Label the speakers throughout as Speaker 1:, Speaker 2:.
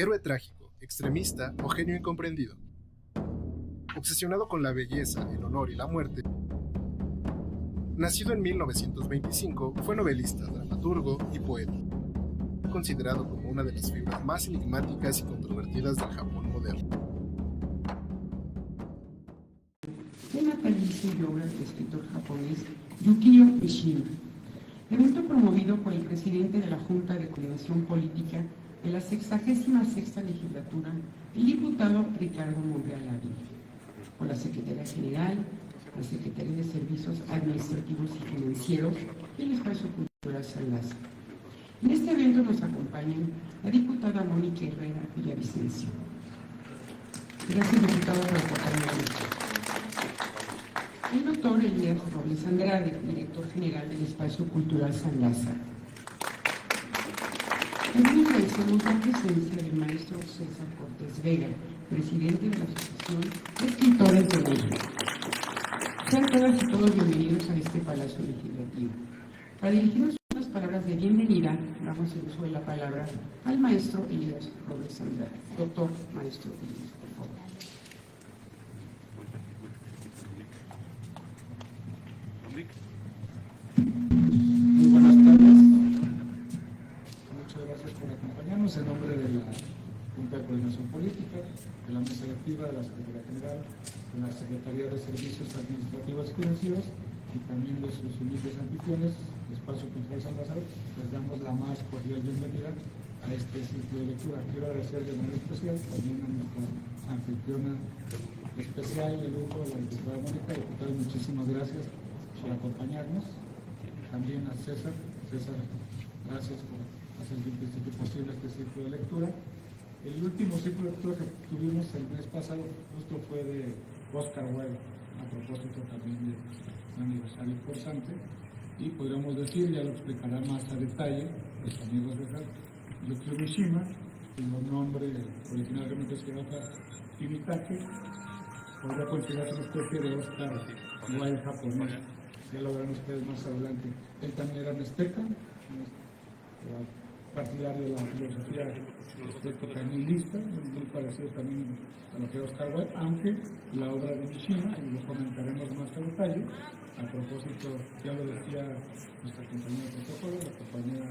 Speaker 1: héroe trágico, extremista o genio incomprendido. Obsesionado con la belleza, el honor y la muerte, nacido en 1925, fue novelista, dramaturgo y poeta, considerado como una de las figuras más enigmáticas y controvertidas del Japón moderno.
Speaker 2: De natalicio y obra del escritor japonés Yukio Mishima, evento promovido por el presidente de la Junta de Coordinación Política de la 66ª legislatura, el diputado Ricardo Monreal Ávila, por la Secretaría General, la Secretaría de Servicios Administrativos y Financieros y el Espacio Cultural San Lázaro. En este evento nos acompañan la diputada Mónica Herrera Villavicencio. Gracias, diputado, por acompañarnos. El doctor Elías Robles Andrade, director general del Espacio Cultural San Lázaro. También agradecemos la presencia del maestro César Cortés Vega, presidente de la Asociación de Escritores de México. Sean todas y todos bienvenidos a este Palacio Legislativo. Para dirigirnos unas palabras de bienvenida, damos el uso de la palabra al maestro Elías Robles Andrade. Doctor, maestro Elías, por favor.
Speaker 3: Muy buenas tardes. Muchas gracias por acompañarnos en nombre de la Junta de Coordinación Política, de la Mesa Electiva, de la Secretaría General, de la Secretaría de Servicios Administrativos y Financieros y también de sus humildes anfitriones, Espacio Cultural San Lázaro. Les damos la más cordial bienvenida a este ciclo de lectura. Quiero agradecer de manera especial también a nuestra anfitriona especial de lujo, la diputada Mónica. Diputada, muchísimas gracias por acompañarnos. También a César, gracias por hacer posible este ciclo de lectura. El último ciclo de lectura que tuvimos el mes pasado justo fue de Oscar Wilde, a propósito también de un aniversario importante, y podríamos decir, ya lo explicará más a detalle los amigos de Yukio Mishima, cuyo nombre originalmente se llama Kimitake, podría considerarse una especie de Oscar Wilde japonés. Ya lo verán ustedes más adelante. Él también era mixteca, partidario de la filosofía estética nihilista, muy parecido también a lo que era Oscar Wilde, aunque la obra de Mishima, y lo comentaremos más a detalle, a propósito, ya lo decía nuestra compañera de protocolo, la compañera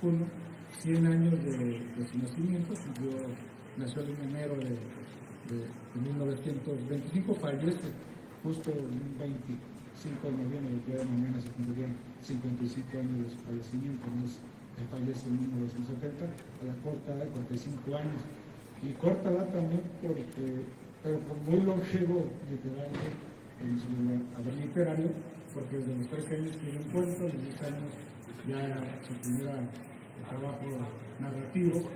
Speaker 3: Juno, 100 años de su nacimiento, nació en enero de 1925, fallece justo en 5 de noviembre, el día de mañana se cumplirían 55 años de su fallecimiento, él fallece en 1970, a la corta edad de 45 años, y corta edad también pero muy longevo literalmente en su haber literario, porque desde los 13 años escribió un cuento, a los 10 años ya su primer trabajo narrativo,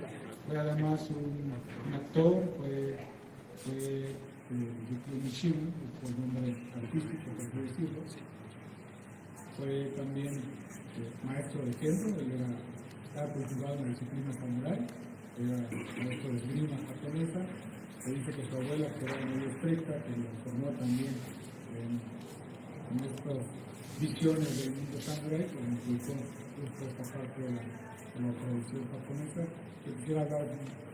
Speaker 3: fue además un actor, fue Yukio Mishima, por nombre artístico, por así decirlo. Fue también maestro de kendo, él estaba cultivado en la disciplina samurai, era maestro de esgrima japonesa. Se dice que su abuela, que era muy estricta, que lo formó también en estas visiones del mundo samurai, que implicó justo esta parte de la tradición japonesa. Que quisiera hablar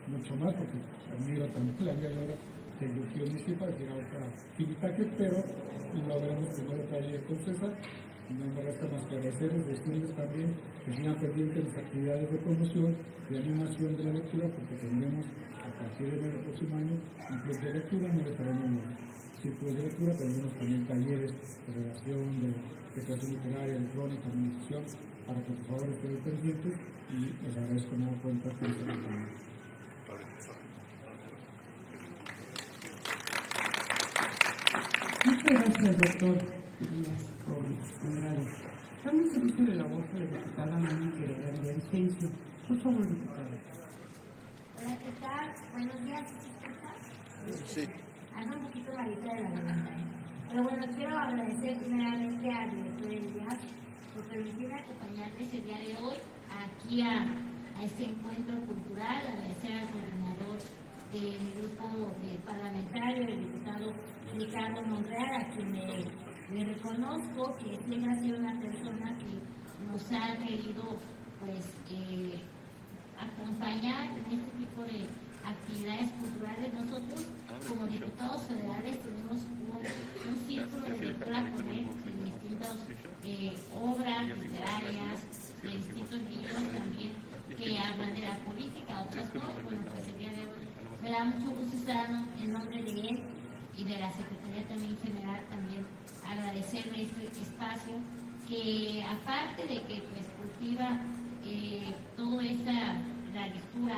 Speaker 3: mucho más, porque admiro también la vida y obra de Yukio Mishima, que era otra Kimitake, pero lo veremos primero detalle con César. No me resta más que agradecerles, decirles también que sigan pendientes las actividades de promoción y animación de la lectura, porque tendremos a partir de enero del próximo año un club de lectura, no estaremos en los círculos de lectura, tendremos también talleres de redacción, de creación literaria, electrónica, administración, para que por favor estén pendientes, y les agradezco nueva cuenta por este acompañamiento.
Speaker 2: Muchas gracias, doctor Elías Robles Andrade. Damos el uso de la voz de la diputada Mónica Herrera Villavicencio. Por favor, diputada.
Speaker 4: Hola, ¿qué tal? Buenos días, ¿sí se escucha? Sí. Ando un poquito malita de la garganta. Pero bueno, quiero agradecer primeramente al director Elías por permitirme acompañarles el día de hoy aquí a este encuentro cultural, agradecer al coordinador del grupo parlamentario, el diputado Ricardo Monreal, a quien le reconozco que él ha sido una persona que nos ha querido pues acompañar en este tipo de da mucho gusto estar en nombre de él y de la Secretaría también general, también agradecerle este espacio, que aparte de que pues cultiva toda la lectura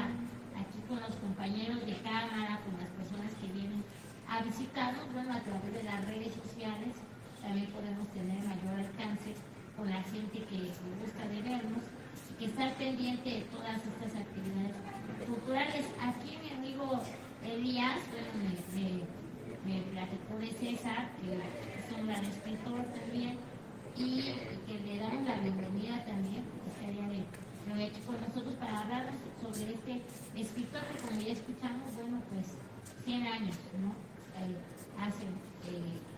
Speaker 4: aquí con los compañeros de cámara, con las personas que vienen a visitarnos, bueno, a través de las redes sociales, también podemos tener mayor alcance con la gente que gusta de vernos, y que está pendiente de todas estas actividades culturales. Aquí mi amigo Elías, bueno, me platicó de César, que es un gran escritor también, y que le damos la bienvenida también, que haya lo hecho con nosotros para hablar sobre este escritor que, como ya escuchamos, bueno, pues 100 años, ¿no? Hace,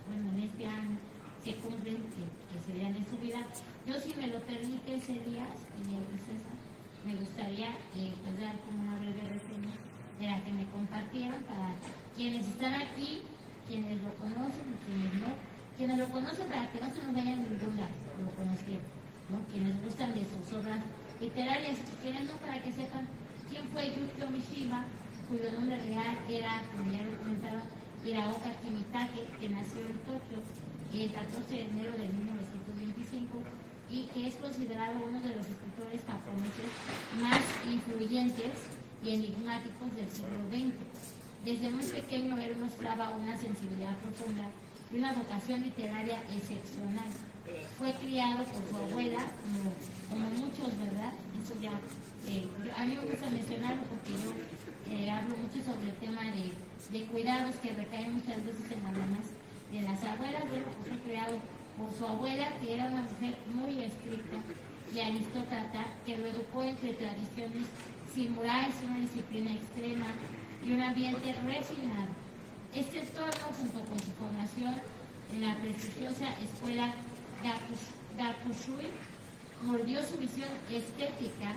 Speaker 4: bueno, en este año se cumplen, que serían en su vida. Yo, si me lo permite, Elías y César, me gustaría pues, dar como una breve reseña de la que me compartieron para quienes están aquí, quienes lo conocen y quienes no. Quienes lo conocen, para que no se nos vayan de ningún lado, lo conocieron, ¿no? Quienes gustan de sus obras literarias, quienes no, para que sepan quién fue Yukio Mishima, cuyo nombre real era, como ya lo comentaba, Hiraoka Kimitake, que nació en Tokio el 14 de enero de 1925 y que es considerado uno de los escritores japoneses más influyentes y enigmáticos del siglo XX. Desde muy pequeño él mostraba una sensibilidad profunda y una vocación literaria excepcional. Fue criado por su abuela, como muchos, ¿verdad? Eso ya, a mí me gusta mencionarlo porque yo hablo mucho sobre el tema de cuidados que recaen muchas veces en las mamás de las abuelas. Bueno, pues fue criado por su abuela, que era una mujer muy estricta y aristócrata, que lo educó entre tradiciones similares, una disciplina extrema y un ambiente refinado. Este entorno, junto con su formación en la prestigiosa escuela Gakushui, moldeó su visión estética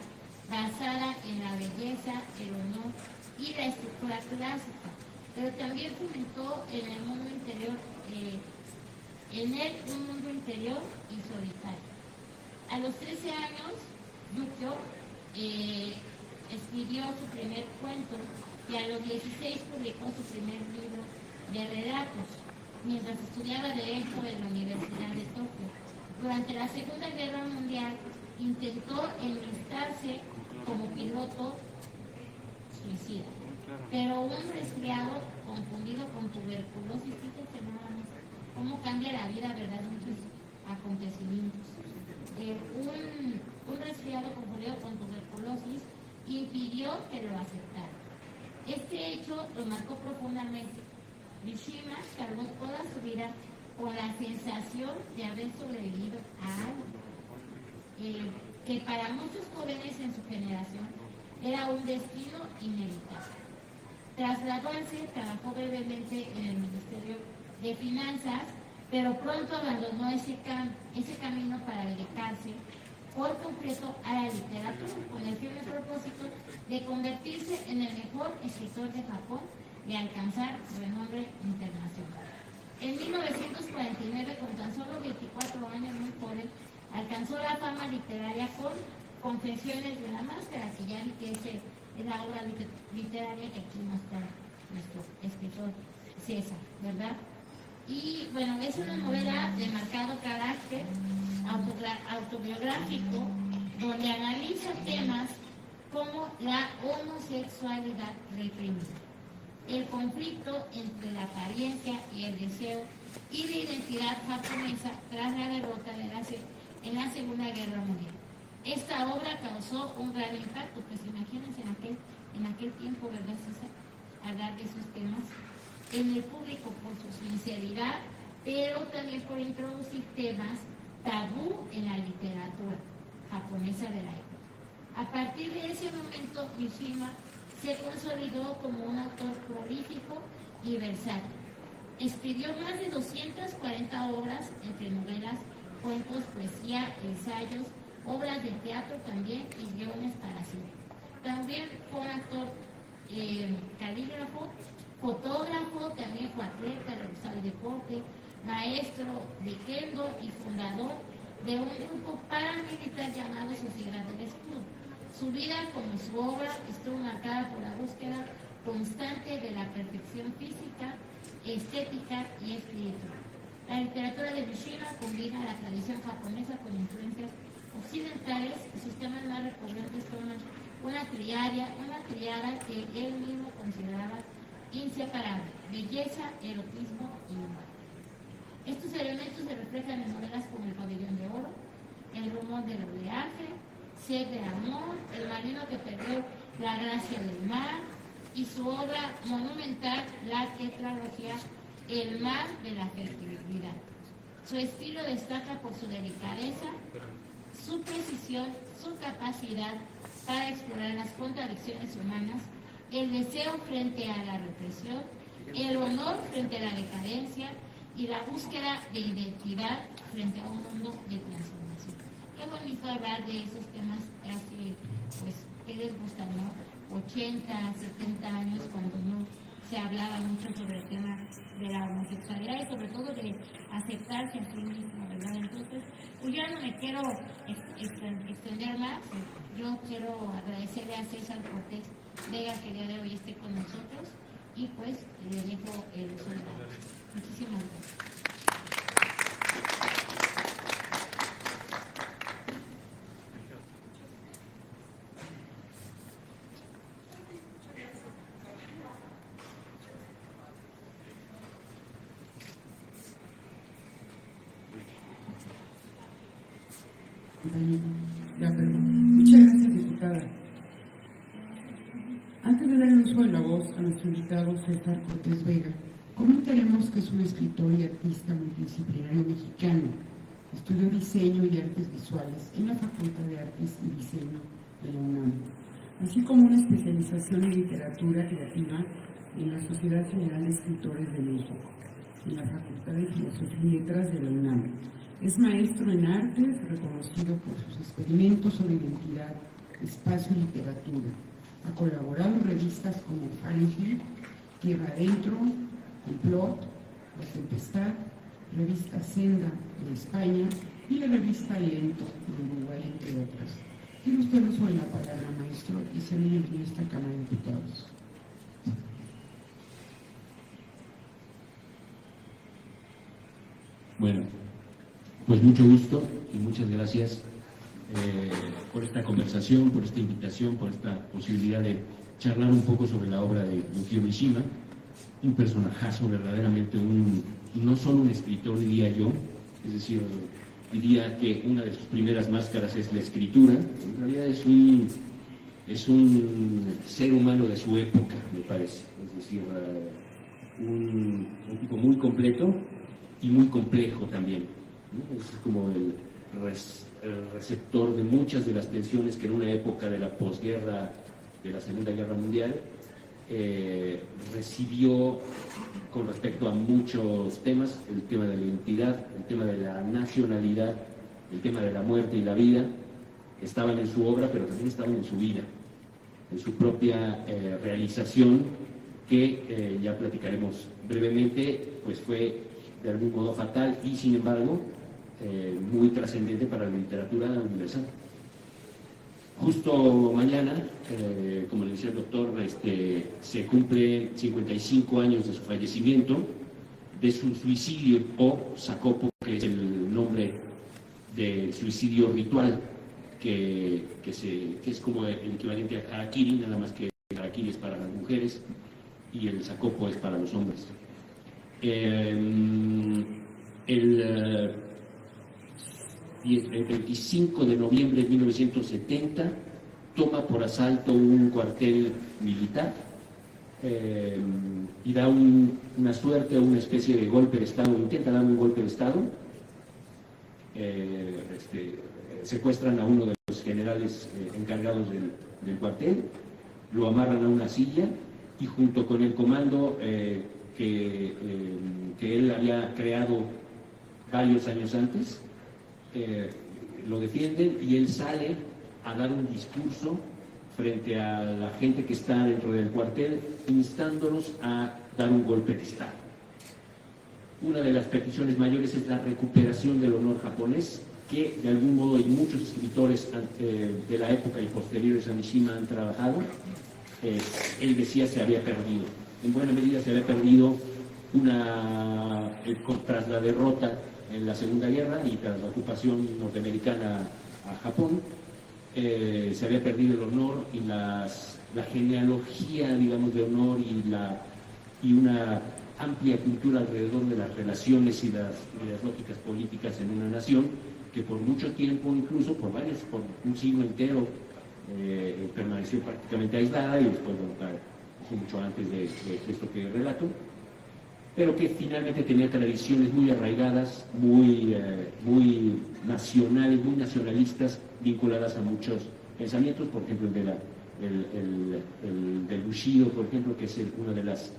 Speaker 4: basada en la belleza, el honor y la estructura clásica, pero también fomentó en el mundo interior, un mundo interior y solitario. A los 13 años, Yukio escribió su primer cuento y a los 16 publicó su primer libro de relatos, mientras estudiaba Derecho en la Universidad de Tokio. Durante la Segunda Guerra Mundial intentó enlistarse como piloto suicida, pero un resfriado confundido con tuberculosis, fíjense nada más cómo cambia la vida, ¿verdad? Muchos acontecimientos. Un resfriado confundido con tuberculosis impidió que lo aceptara. Este hecho lo marcó profundamente. Mishima cargó toda su vida con la sensación de haber sobrevivido a algo, que para muchos jóvenes en su generación era un destino inevitable. Trasladándose, trabajó brevemente en el Ministerio de Finanzas, pero pronto abandonó ese camino para dedicarse por completo a la literatura, con el firme propósito de convertirse en el mejor escritor de Japón y alcanzar renombre internacional. En 1949, con tan solo 24 años, muy joven, alcanzó la fama literaria con Confesiones de la Máscara, que ya vi que es la obra literaria que aquí muestra nuestro escritor César, ¿verdad? Y bueno, es una novela de marcado carácter autobiográfico, donde analiza temas como la homosexualidad reprimida, el conflicto entre la apariencia y el deseo y la identidad japonesa tras la derrota en la Segunda Guerra Mundial. Esta obra causó un gran impacto, pues imagínense en aquel tiempo, ¿verdad, César? Hablar de esos temas en el público por su sinceridad, pero también por introducir temas tabú en la literatura japonesa de la época. A partir de ese momento, Mishima se consolidó como un autor prolífico y versátil. Escribió más de 240 obras, entre novelas, cuentos, poesía, ensayos, obras de teatro también y guiones para cine. También fue un actor calígrafo, fotógrafo, también fue atleta, le gustaba el deporte, maestro de kendo y fundador de un grupo paramilitar llamado Sociedad del Escudo. Su vida, como su obra, estuvo marcada por la búsqueda constante de la perfección física, estética y espiritual. La literatura de Mishima combina la tradición japonesa con influencias occidentales y sus temas más recurrentes son una triada que él mismo consideraba inseparable: belleza, erotismo y humor. Estos elementos se reflejan en novelas como El pabellón de oro, El rumor del oleaje, Sed de amor, El marino que perdió la gracia del mar y su obra monumental, la tetralogía El mar de la fertilidad. Su estilo destaca por su delicadeza, su precisión, su capacidad para explorar las contradicciones humanas, el deseo frente a la represión, el honor frente a la decadencia y la búsqueda de identidad frente a un mundo de transformación. Qué bonito hablar de esos temas hace, pues, ¿qué les gusta, no? 80, 70 años, cuando no se hablaba mucho sobre el tema de la homosexualidad y sobre todo de aceptarse a sí mismo, ¿verdad? Entonces, pues yo no me quiero extender más. Yo quiero agradecerle a César Cortés Vega que el día de hoy esté con nosotros y pues le dejo el uso de la palabra. Muchísimas gracias.
Speaker 2: Muchas gracias, diputada. Antes de dar el uso de la voz a nuestro invitado César Cortés Vega, comentaremos que es un escritor y artista multidisciplinario mexicano. Estudió diseño y artes visuales en la Facultad de Artes y Diseño de la UNAM, así como una especialización en literatura creativa en la Sociedad General de Escritores de México, en la Facultad de Filosofía y Letras de la UNAM. Es maestro en artes, reconocido por sus experimentos sobre identidad, espacio y literatura. Ha colaborado en revistas como Fahrenheit, Tierra Adentro, Complot, La Tempestad, revista Senda de España y la revista Aliento de Uruguay, entre otras. Tiene usted el uso de la palabra, maestro, y se bienvenido en esta Cámara de Diputados.
Speaker 5: Bueno, pues mucho gusto y muchas gracias por esta conversación, por esta invitación, por esta posibilidad de charlar un poco sobre la obra de Yukio Mishima, un personajazo, verdaderamente no solo un escritor, diría yo, es decir, diría que una de sus primeras máscaras es la escritura. En realidad es un ser humano de su época, me parece, es decir, un tipo muy completo y muy complejo también, ¿no? Es como el receptor de muchas de las tensiones que en una época de la posguerra, de la Segunda Guerra Mundial, recibió con respecto a muchos temas: el tema de la identidad, el tema de la nacionalidad, el tema de la muerte y la vida. Estaban en su obra, pero también estaban en su vida, en su propia realización, que ya platicaremos brevemente, pues fue de algún modo fatal y, sin embargo, muy trascendente para la literatura universal. Justo mañana, como le decía el doctor, se cumple 55 años de su fallecimiento, de su suicidio, o sacopo, que es el nombre del suicidio ritual, que es como el equivalente a harakiri, nada más que el harakiri es para las mujeres y el sacopo es para los hombres. El 25 de noviembre de 1970 toma por asalto un cuartel militar y da una suerte, una especie de golpe de Estado, intenta dar un golpe de Estado. Secuestran a uno de los generales encargados del cuartel, lo amarran a una silla y junto con el comando que él había creado varios años antes, lo defienden, y él sale a dar un discurso frente a la gente que está dentro del cuartel, instándolos a dar un golpe de Estado. Una de las peticiones mayores es la recuperación del honor japonés, que de algún modo y muchos escritores de la época y posteriores a Mishima han trabajado, él decía se había perdido. En buena medida se había perdido tras la derrota en la Segunda Guerra y tras la ocupación norteamericana a Japón, se había perdido el honor y la genealogía, digamos, de honor y una amplia cultura alrededor de las relaciones y las lógicas políticas en una nación que por mucho tiempo, incluso por un siglo entero, permaneció prácticamente aislada y después, bueno, claro, mucho antes de esto que relato, pero que finalmente tenía tradiciones muy arraigadas, muy nacionales, muy nacionalistas, vinculadas a muchos pensamientos, por ejemplo el del Bushido, por ejemplo, que es una de las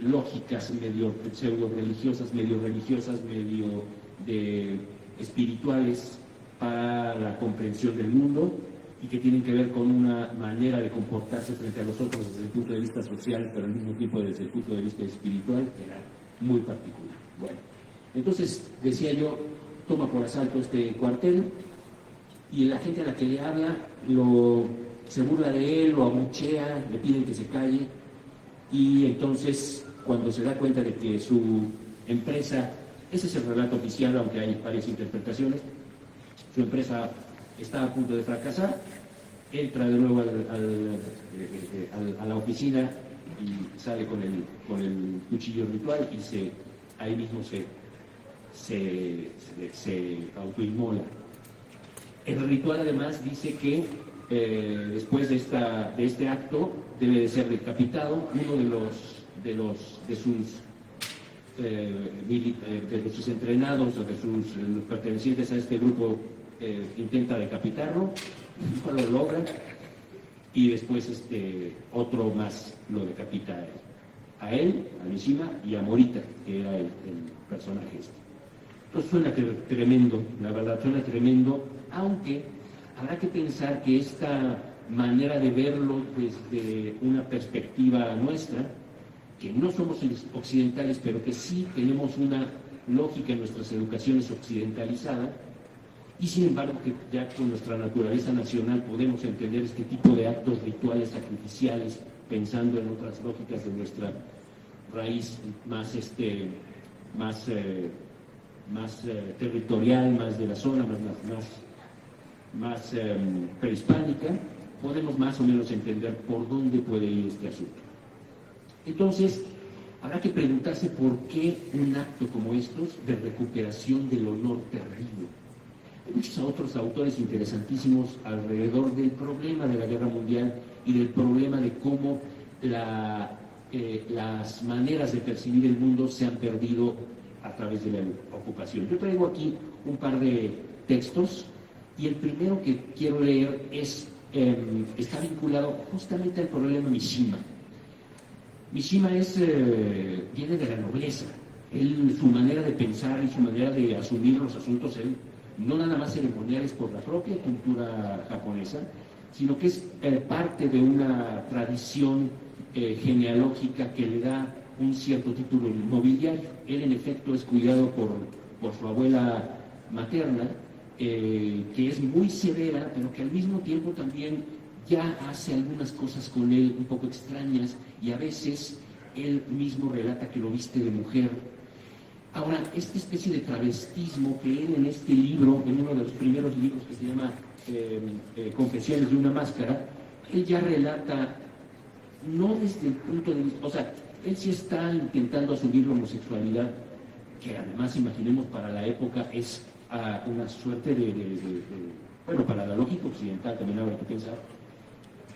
Speaker 5: lógicas medio pseudo-religiosas, medio espirituales para la comprensión del mundo y que tienen que ver con una manera de comportarse frente a los otros desde el punto de vista social, pero al mismo tiempo desde el punto de vista espiritual, que era muy particular. Bueno, entonces, decía yo, toma por asalto este cuartel y la gente a la que le habla se burla de él, lo abuchea, le piden que se calle y entonces, cuando se da cuenta de que su empresa, ese es el relato oficial, aunque hay varias interpretaciones, su empresa está a punto de fracasar, entra de nuevo a la oficina y sale con el cuchillo ritual y ahí mismo se autoinmola. El ritual además dice que después de este acto debe de ser decapitado uno de sus entrenados o de los pertenecientes a este grupo. Intenta decapitarlo, no lo logra y después otro más lo decapita a él, a Mishima y a Morita, que era el personaje este. Entonces suena tremendo, la verdad suena tremendo, aunque habrá que pensar que esta manera de verlo desde una perspectiva nuestra, que no somos occidentales, pero que sí tenemos una lógica en nuestras educaciones occidentalizada, y sin embargo que ya con nuestra naturaleza nacional podemos entender este tipo de actos rituales sacrificiales pensando en otras lógicas de nuestra raíz más territorial, más de la zona, más prehispánica, podemos más o menos entender por dónde puede ir este asunto. Entonces, habrá que preguntarse por qué un acto como estos de recuperación del honor perdido. Hay muchos otros autores interesantísimos alrededor del problema de la guerra mundial y del problema de cómo las maneras de percibir el mundo se han perdido a través de la ocupación. Yo traigo aquí un par de textos y el primero que quiero leer está vinculado justamente al problema Mishima. Mishima viene de la nobleza. Su manera de pensar y su manera de asumir los asuntos, no nada más ceremoniales por la propia cultura japonesa, sino que es parte de una tradición genealógica que le da un cierto título nobiliario. Él en efecto es cuidado por su abuela materna, que es muy severa, pero que al mismo tiempo también ya hace algunas cosas con él un poco extrañas y a veces él mismo relata que lo viste de mujer. Ahora, esta especie de travestismo que él en este libro, en uno de los primeros libros que se llama Confesiones de una máscara, él ya relata, no desde el punto de vista, o sea, él sí está intentando asumir la homosexualidad, que además, imaginemos, para la época es una suerte bueno, para la lógica occidental también habrá que pensar,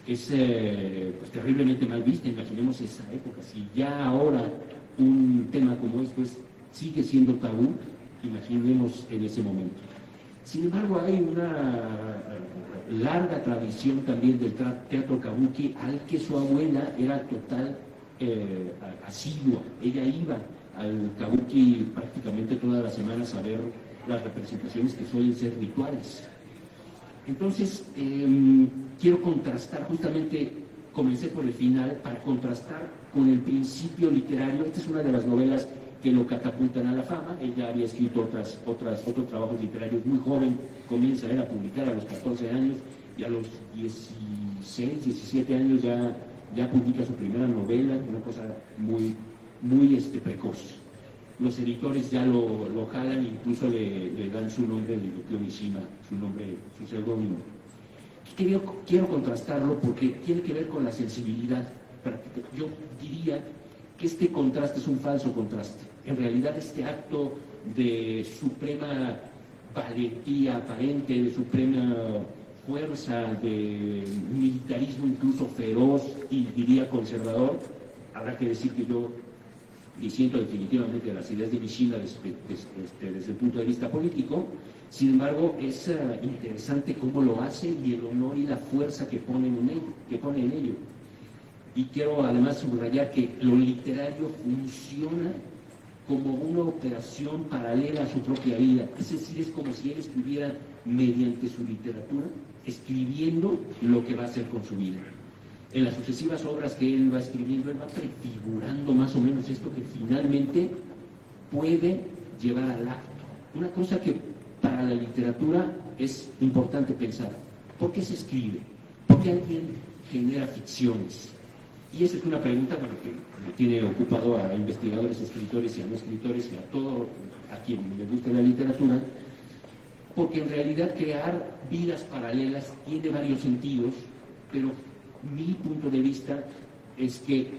Speaker 5: es pues, terriblemente mal vista. Imaginemos esa época. Si ya ahora un tema como esto sigue siendo tabú, imaginemos en ese momento. Sin embargo, hay una larga tradición también del teatro kabuki al que su abuela era total asidua. Ella iba al kabuki prácticamente todas las semanas a ver las representaciones que suelen ser rituales. Entonces, quiero contrastar, justamente comencé por el final, para contrastar con el principio literario. Esta es una de las novelas que lo catapultan a la fama. Ella había escrito otros trabajos literarios muy joven, comienza a publicar a los 14 años, y a los 16, 17 años ya publica su primera novela, una cosa muy precoz. Los editores ya lo jalan, incluso le dan su nombre de Yukio Mishima, su seudónimo. Quiero contrastarlo porque tiene que ver con la sensibilidad. Yo diría que este contraste es un falso contraste. En realidad este acto de suprema valentía aparente, de suprema fuerza, de militarismo incluso feroz y diría conservador, habrá que decir que yo disiento definitivamente de las ideas de Mishima desde el punto de vista político. Sin embargo, es interesante cómo lo hace y el honor y la fuerza que pone en ello. Y quiero además subrayar que lo literario funciona como una operación paralela a su propia vida. Es decir, es como si él estuviera mediante su literatura escribiendo lo que va a hacer con su vida. En las sucesivas obras que él va escribiendo, él va prefigurando más o menos esto que finalmente puede llevar al acto. Una cosa que para la literatura es importante pensar. ¿Por qué se escribe? ¿Por qué alguien genera ficciones? Y esa es una pregunta que tiene ocupado a investigadores, escritores y a no escritores y a quien le guste la literatura, porque en realidad crear vidas paralelas tiene varios sentidos, pero mi punto de vista es que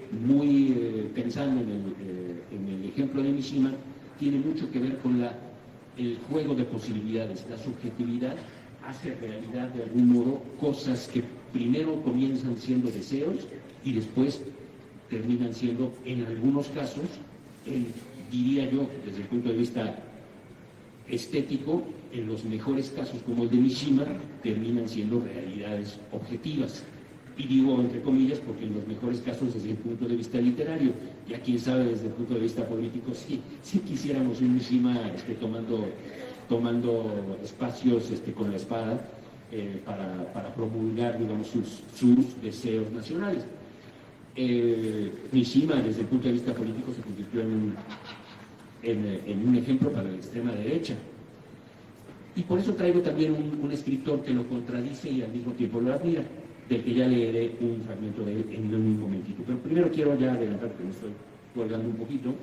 Speaker 5: pensando en el ejemplo de Mishima, tiene mucho que ver con el juego de posibilidades. La subjetividad hace realidad de algún modo cosas que primero comienzan siendo deseos y después terminan siendo, en algunos casos, diría yo, desde el punto de vista estético, en los mejores casos como el de Mishima, terminan siendo realidades objetivas. Y digo entre comillas porque en los mejores casos desde el punto de vista literario, ya quién sabe desde el punto de vista político, si quisiéramos un Mishima tomando espacios con la espada para promulgar, digamos, sus deseos nacionales. Mishima desde el punto de vista político se convirtió en un ejemplo para la extrema derecha. Y por eso traigo también un escritor que lo contradice y al mismo tiempo lo admira, del que ya leeré un fragmento de él en un momentito. Pero primero quiero ya adelantar, que me estoy colgando un poquito,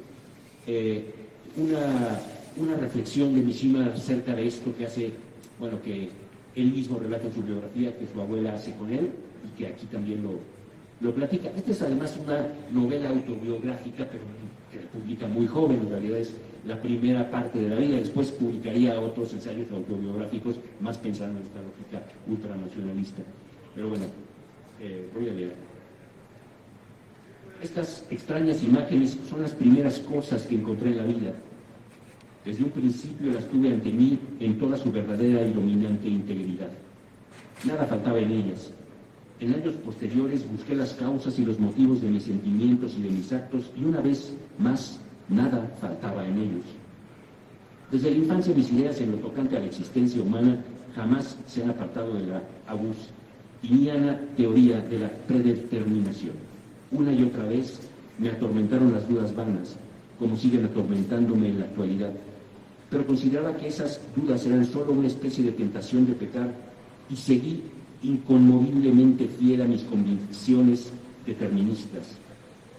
Speaker 5: una reflexión de Mishima acerca de esto que hace, que él mismo relata en su biografía, que su abuela hace con él, y que aquí también lo platica. Esta es además una novela autobiográfica, pero que publica muy joven, en realidad es la primera parte de la vida. Después publicaría otros ensayos autobiográficos, más pensando en esta lógica ultranacionalista. Pero bueno, voy a leer. Estas extrañas imágenes son las primeras cosas que encontré en la vida. Desde un principio las tuve ante mí en toda su verdadera y dominante integridad. Nada faltaba en ellas. En años posteriores busqué las causas y los motivos de mis sentimientos y de mis actos, y una vez más, nada faltaba en ellos. Desde la infancia mis ideas en lo tocante a la existencia humana jamás se han apartado de la agustiniana teoría de la predeterminación. Una y otra vez me atormentaron las dudas vanas, como siguen atormentándome en la actualidad, pero consideraba que esas dudas eran solo una especie de tentación de pecar y seguí inconmoviblemente fiel a mis convicciones deterministas.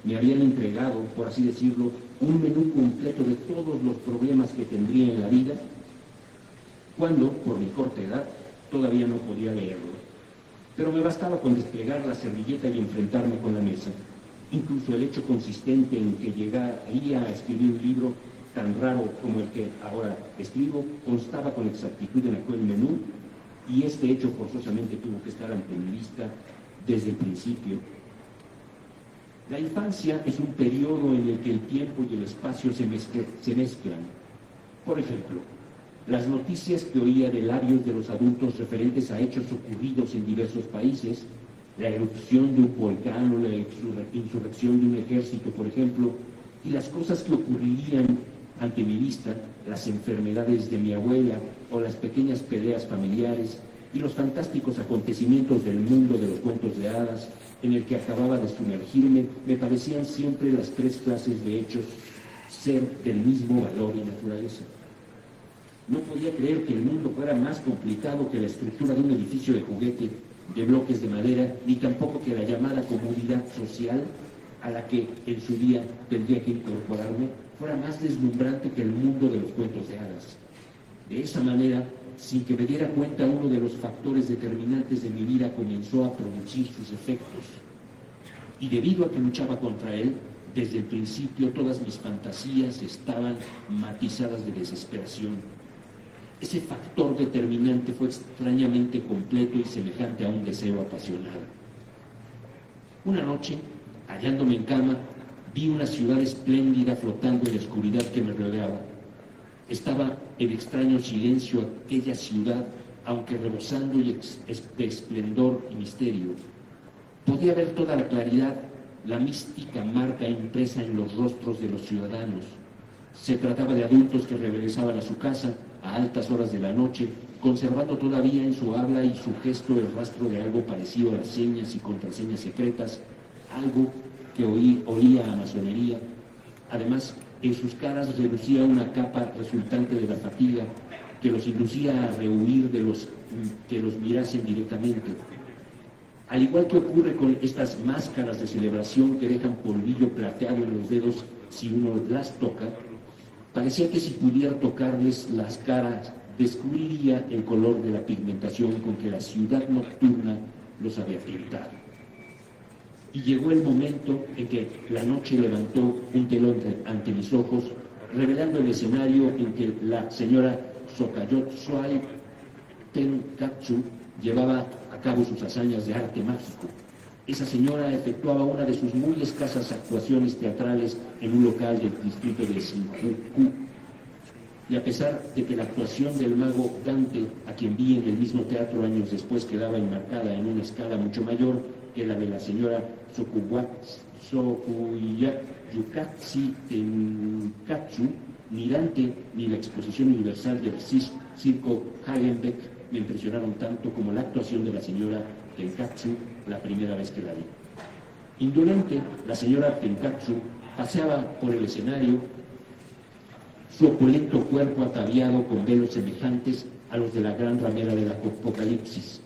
Speaker 5: Me habían entregado, por así decirlo, un menú completo de todos los problemas que tendría en la vida, cuando, por mi corta edad, todavía no podía leerlo. Pero me bastaba con desplegar la servilleta y enfrentarme con la mesa. Incluso el hecho consistente en que llegaría a escribir un libro tan raro como el que ahora escribo, constaba con exactitud en aquel menú, y este hecho forzosamente tuvo que estar ante mi vista desde el principio. La infancia es un periodo en el que el tiempo y el espacio se mezclan. Por ejemplo, las noticias que oía de labios de los adultos referentes a hechos ocurridos en diversos países, la erupción de un volcán o la insurrección de un ejército, por ejemplo, y las cosas que ocurrirían ante mi vista, las enfermedades de mi abuela o las pequeñas peleas familiares y los fantásticos acontecimientos del mundo de los cuentos de hadas en el que acababa de sumergirme, me parecían siempre las tres clases de hechos ser del mismo valor y naturaleza. No podía creer que el mundo fuera más complicado que la estructura de un edificio de juguete de bloques de madera, ni tampoco que la llamada comunidad social a la que en su día tendría que incorporarme fuera más deslumbrante que el mundo de los cuentos de hadas. De esa manera, sin que me diera cuenta, uno de los factores determinantes de mi vida comenzó a producir sus efectos. Y debido a que luchaba contra él, desde el principio todas mis fantasías estaban matizadas de desesperación. Ese factor determinante fue extrañamente completo y semejante a un deseo apasionado. Una noche, hallándome en cama, vi una ciudad espléndida flotando en la oscuridad que me rodeaba. Estaba en extraño silencio aquella ciudad, aunque rebosando de esplendor y misterio. Podía ver toda la claridad la mística marca impresa en los rostros de los ciudadanos. Se trataba de adultos que regresaban a su casa a altas horas de la noche, conservando todavía en su habla y su gesto el rastro de algo parecido a las señas y contraseñas secretas, algo que olía a masonería. Además, en sus caras relucía una capa resultante de la fatiga que los inducía a rehuir de los que los mirasen directamente. Al igual que ocurre con estas máscaras de celebración que dejan polvillo plateado en los dedos si uno las toca, parecía que si pudiera tocarles las caras, descubriría el color de la pigmentación con que la ciudad nocturna los había pintado. Y llegó el momento en que la noche levantó un telón ante mis ojos, revelando el escenario en que la señora Sokayotsuai Tenkatsu llevaba a cabo sus hazañas de arte mágico. Esa señora efectuaba una de sus muy escasas actuaciones teatrales en un local del distrito de Shinjuku. Y a pesar de que la actuación del mago Dante, a quien vi en el mismo teatro años después, quedaba enmarcada en una escala mucho mayor que la de la señora Sokuyukatsi Tenkatsu, ni Dante ni la exposición universal del circo Hagenbeck me impresionaron tanto como la actuación de la señora Tenkatsu la primera vez que la vi. Indolente, la señora Tenkatsu paseaba por el escenario, su opulento cuerpo ataviado con velos semejantes a los de la gran ramera del Apocalipsis.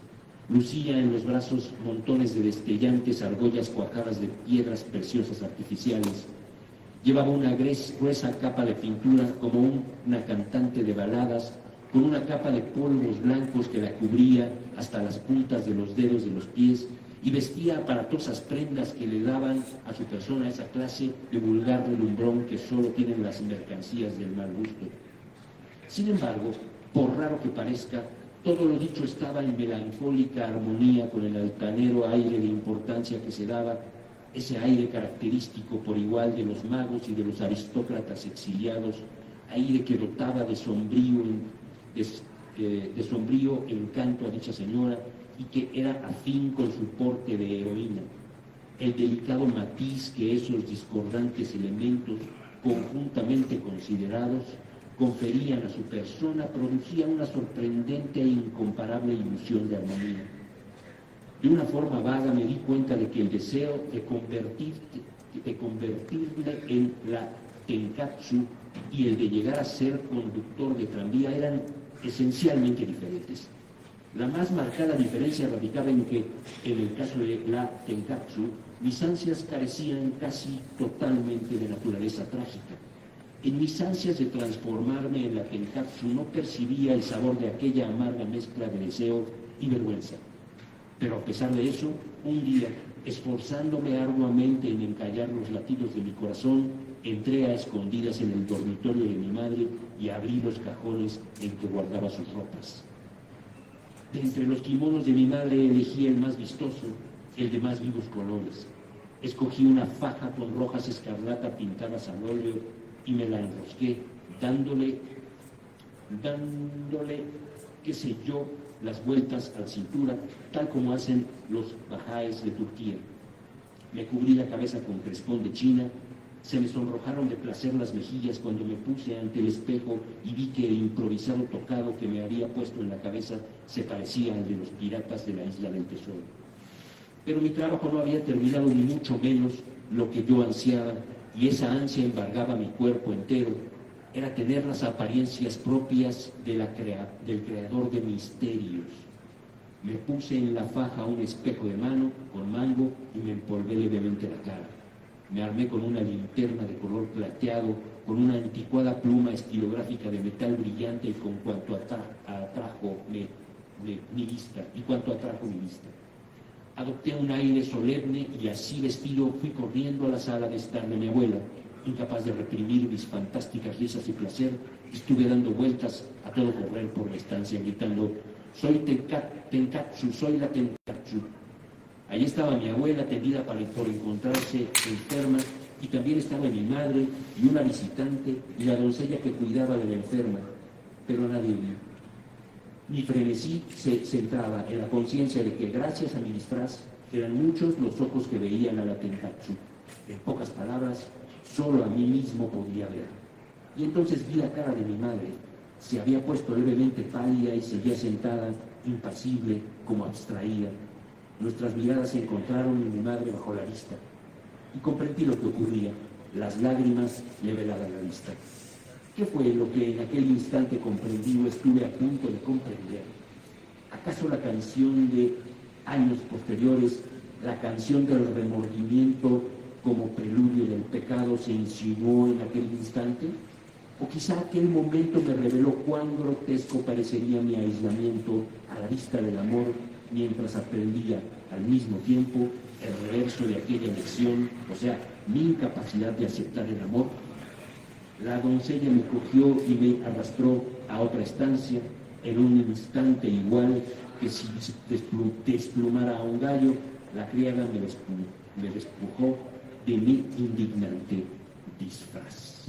Speaker 5: Lucía en los brazos montones de destellantes argollas cuajadas de piedras preciosas artificiales. Llevaba una gruesa capa de pintura como una cantante de baladas, con una capa de polvos blancos que la cubría hasta las puntas de los dedos de los pies, y vestía aparatosas prendas que le daban a su persona esa clase de vulgar relumbrón que solo tienen las mercancías del mal gusto. Sin embargo, por raro que parezca, todo lo dicho estaba en melancólica armonía con el altanero aire de importancia que se daba, ese aire característico por igual de los magos y de los aristócratas exiliados, aire que dotaba de sombrío encanto a dicha señora y que era afín con su porte de heroína. El delicado matiz que esos discordantes elementos, conjuntamente considerados, conferían a su persona producía una sorprendente e incomparable ilusión de armonía. De una forma vaga me di cuenta de que el deseo de convertirme en la Tenkatsu y el de llegar a ser conductor de tranvía eran esencialmente diferentes. La más marcada diferencia radicaba en que, en el caso de la Tenkatsu, mis ansias carecían casi totalmente de naturaleza trágica. En mis ansias de transformarme en la Tenkatsu no percibía el sabor de aquella amarga mezcla de deseo y vergüenza. Pero a pesar de eso, un día, esforzándome arduamente en encallar los latidos de mi corazón, entré a escondidas en el dormitorio de mi madre y abrí los cajones en que guardaba sus ropas. De entre los kimonos de mi madre elegí el más vistoso, el de más vivos colores. Escogí una faja con rojas escarlata pintadas al óleo y me la enrosqué, dándole, qué sé yo, las vueltas a la cintura, tal como hacen los bajáes de Turquía. Me cubrí la cabeza con crespón de China. Se me sonrojaron de placer las mejillas cuando me puse ante el espejo y vi que el improvisado tocado que me había puesto en la cabeza se parecía al de los piratas de la Isla del Tesoro. Pero mi trabajo no había terminado, ni mucho menos lo que yo ansiaba, y esa ansia embargaba mi cuerpo entero. era tener las apariencias propias del creador de misterios. Me puse en la faja un espejo de mano con mango y me empolvé levemente la cara. Me armé con una linterna de color plateado, con una anticuada pluma estilográfica de metal brillante y con cuanto atrajo mi vista. Adopté un aire solemne y así vestido fui corriendo a la sala de estar de mi abuela. Incapaz de reprimir mis fantásticas risas y placer, estuve dando vueltas a todo correr por la estancia gritando: soy Tenkatsu, soy la Tenkatsu. Allí estaba mi abuela tendida por encontrarse enferma, y también estaba mi madre y una visitante y la doncella que cuidaba de la enferma, pero nadie vio. Mi frenesí se centraba en la conciencia de que gracias a mi disfraz eran muchos los ojos que veían a la Tenkatsu. En pocas palabras, solo a mí mismo podía ver. Y entonces vi la cara de mi madre. Se había puesto levemente pálida y seguía sentada, impasible, como abstraída. Nuestras miradas se encontraron y mi madre bajó la vista. Y comprendí lo que ocurría. Las lágrimas le velaban la vista. ¿Qué fue lo que en aquel instante comprendí o estuve a punto de comprender? ¿Acaso la canción de años posteriores, la canción del remordimiento como preludio del pecado, se insinuó en aquel instante? O quizá aquel momento me reveló cuán grotesco parecería mi aislamiento a la vista del amor, mientras aprendía al mismo tiempo el reverso de aquella lección, o sea, mi incapacidad de aceptar el amor. La doncella me cogió y me arrastró a otra estancia en un instante igual que si desplumara a un gallo. La criada me despojó de mi indignante disfraz.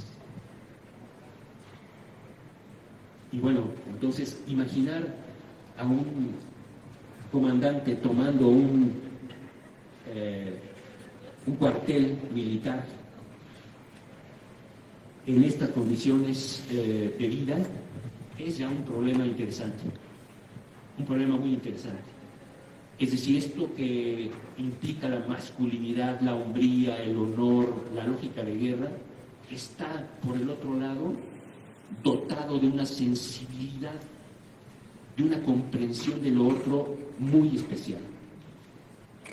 Speaker 5: Y bueno, entonces imaginar a un comandante tomando un cuartel militar en estas condiciones de vida es ya un problema interesante, un problema muy interesante. Es decir, esto que implica la masculinidad, la hombría, el honor, la lógica de guerra, está por el otro lado dotado de una sensibilidad, de una comprensión de lo otro muy especial.